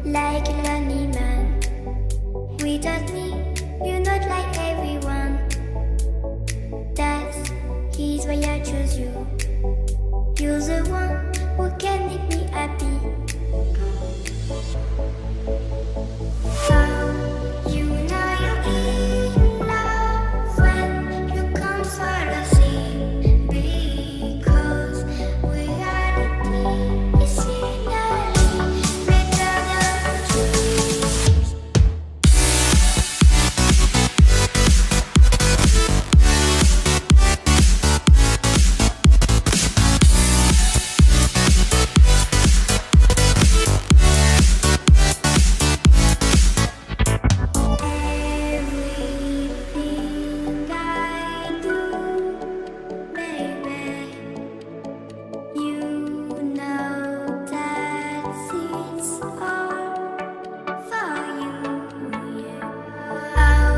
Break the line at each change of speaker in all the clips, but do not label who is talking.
like a lonely man. Without me, you're not like everyone. That's his why I chose you. You're the one who can make me happy. How you know you're in love when you come for the sea? Because reality is scenery better than dreams. Everything I do, baby, you know that it's all for you. Yeah. Oh,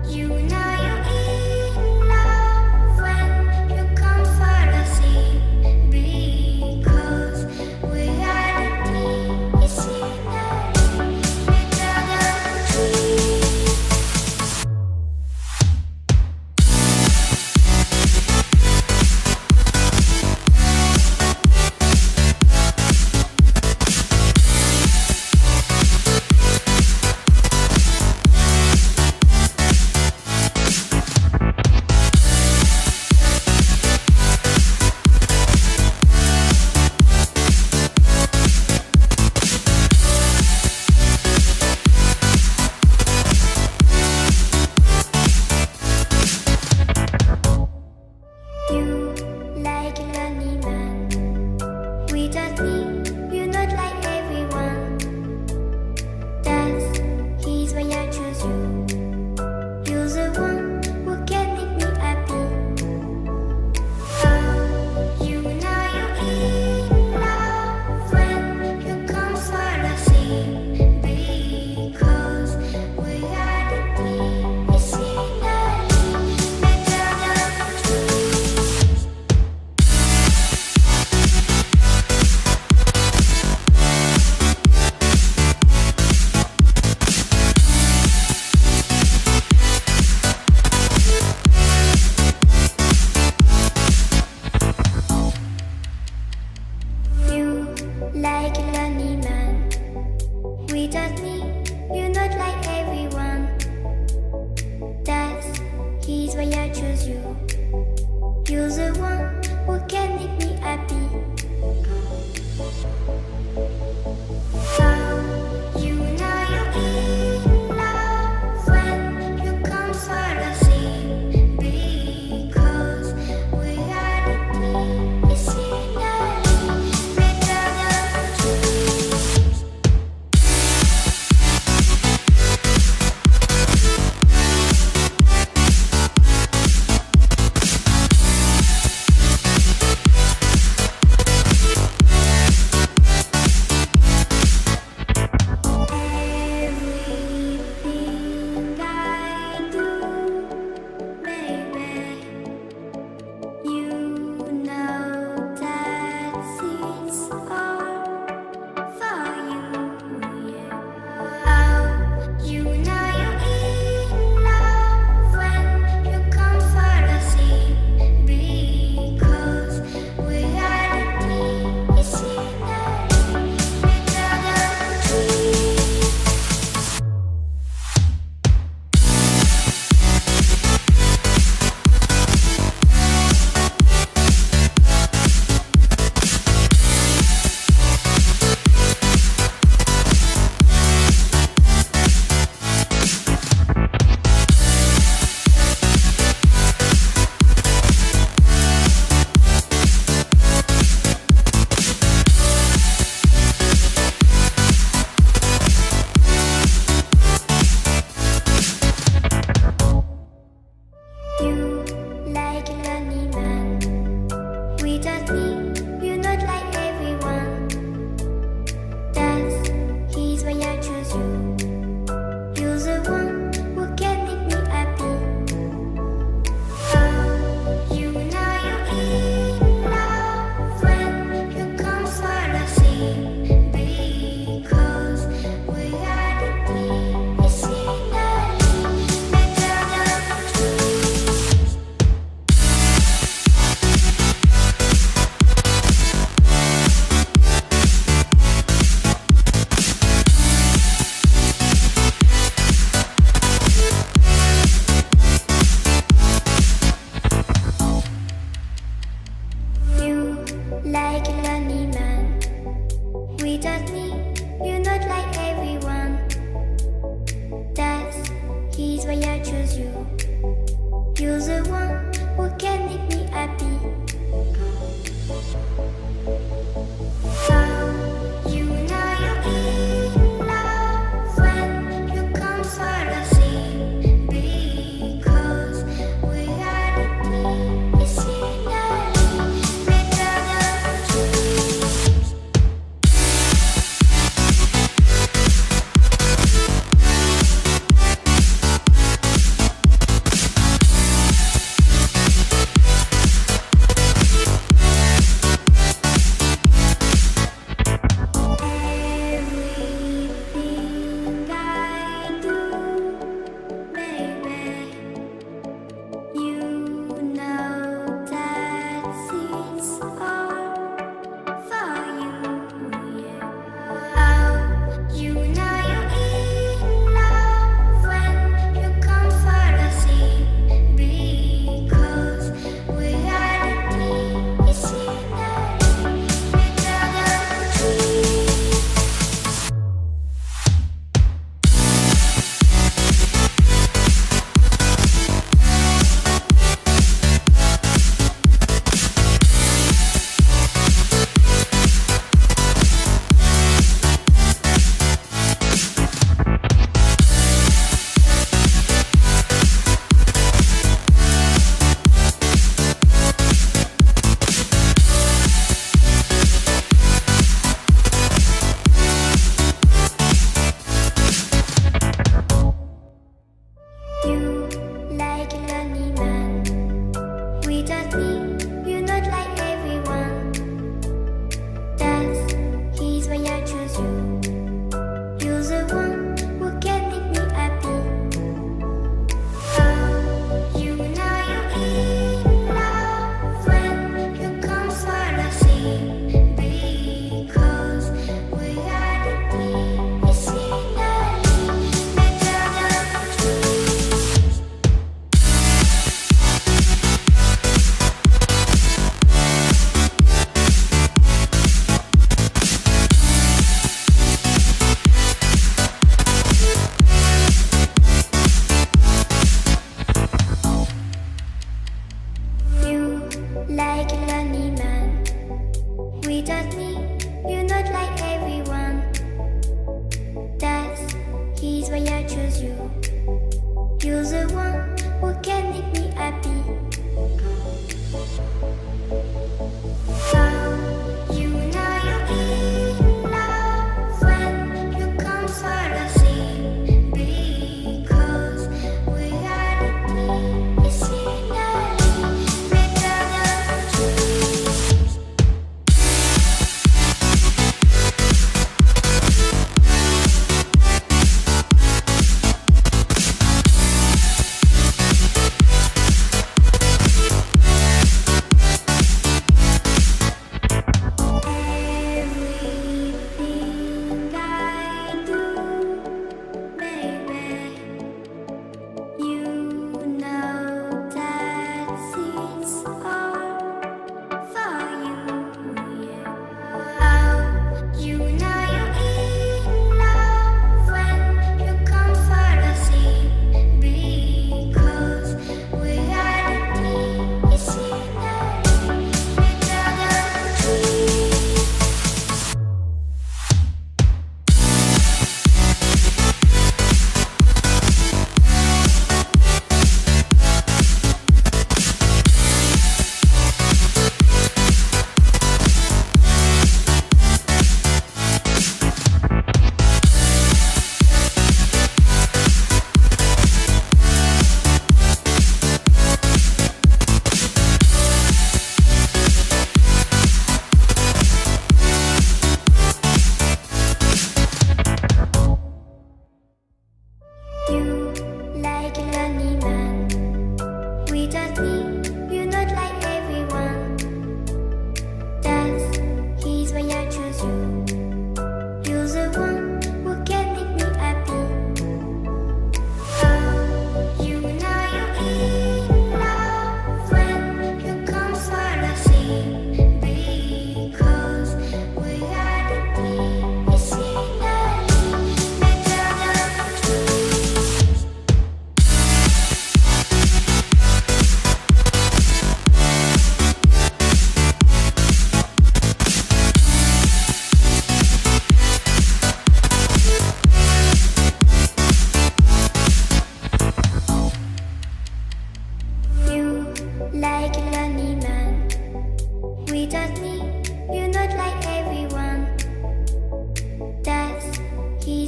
you know you're in love when you come for the sea. Because reality is scenery better than dreams. You like a lonely man. Without me, you're not like everyone. That's his why I chose you. You're the one who can make me happy. Oh, you know you're in love when you come for the sea. Because reality is scenery better than dreams. You like a lonely man. Without me, you're not like everyone. That's his why I chose you. You're the one who can make me happy. Oh, you know you're in love when you come for the sea. Because reality is scenery better than dreams.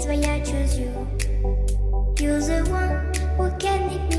why I choose you. You're the one who can make me